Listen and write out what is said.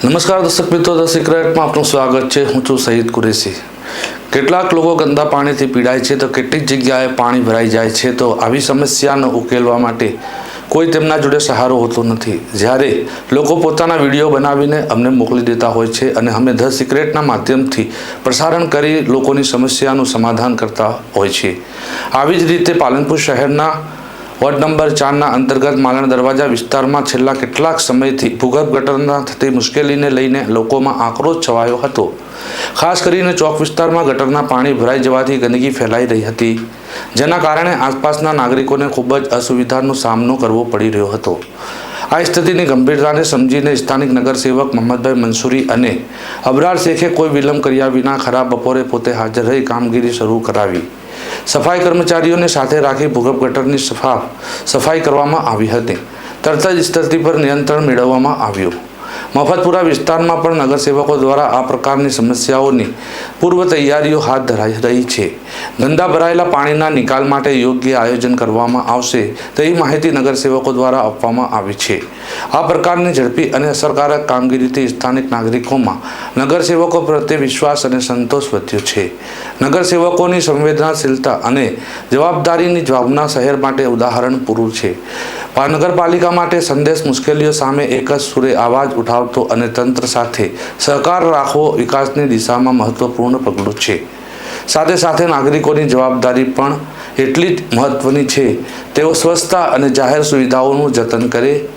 નમસ્કાર દર્શક મિત્રો, ધ સિક્રેટમાં આપનું સ્વાગત છે। હું છું સઈદ કુરેશી। કેટલાક લોકો ગંદા પાણીથી પીડાય છે તો કેટલીક જગ્યાએ પાણી ભરાઈ જાય છે તો આવી સમસ્યાને ઉકેલવા માટે કોઈ તેમના જોડે સહારો હોતો નથી। જ્યારે લોકો પોતાના વિડીયો બનાવીને અમને મોકલી દેતા હોય છે અને અમે ધ સિક્રેટના માધ્યમથી પ્રસારણ કરી લોકોની સમસ્યાનું સમાધાન કરતા હોય છે। આવી જ રીતે પાલનપુર શહેરના વોર્ડ નંબર 4ના અંતર્ગત માલણ દરવાજા વિસ્તારમાં છેલ્લા કેટલાક સમયથી ભૂગર્ભ ગટરના થતી મુશ્કેલીને લઈને લોકોમાં આક્રોશ છવાયો હતો। ખાસ કરીને ચોક વિસ્તારમાં ગટરના પાણી ભરાઈ જવાથી ગંદકી ફેલાઈ રહી હતી, જેના કારણે આસપાસના નાગરિકોને ખૂબ જ અસુવિધાનો સામનો કરવો પડી રહ્યો હતો। આ સ્થિતિની ગંભીરતાને સમજીને સ્થાનિક નગરસેવક મોહમ્મદભાઈ મંસૂરી અને અબરાર શેખે કોઈ વિલંબ કર્યા વિના ખરાબ બપોરે પોતે હાજર રહી કામગીરી શરૂ કરાવી। સફાઈ કર્મચારીઓને સાથે રાખી ભૂગર્ભ ગટરની સફાઈ કરવામાં આવી હતી। તરત જ સ્થિતિ પર નિયંત્રણ મેળવવામાં આવ્યું। મફતપુરા વિસ્તારમાં પણ નગરસેવકો દ્વારા આ પ્રકારની સમસ્યાઓની પૂર્વ તૈયારીઓ હાથ ધરાઈ રહી છે। ગંદા ભરાયેલા પાણીના નિકાલ માટે યોગ્ય આયોજન કરવામાં આવશે તેવી માહિતી નગરસેવકો દ્વારા આપવામાં આવી છે। આ પ્રકારની ઝડપી અને અસરકારક કામગીરીથી સ્થાનિક નાગરિકોમાં નગરસેવકો પ્રત્યે વિશ્વાસ અને સંતોષ વધ્યો છે। નગરસેવકોની સંવેદનશીલતા અને જવાબદારીની ભાવના શહેર માટે ઉદાહરણ પૂરું છે। નગરપાલિકા માટે સંદેશ મુશ્કેલીઓ સામે એક જ સુરે અવાજ ઉઠાવતો અને તંત્ર સાથે સહકાર રાખવો વિકાસની દિશામાં મહત્વપૂર્ણ પગલું છે। સાથે સાથે નાગરિકોની જવાબદારી પણ એટલી જ મહત્વની છે। તેઓ સ્વચ્છતા અને જાહેર સુવિધાઓનું જતન કરે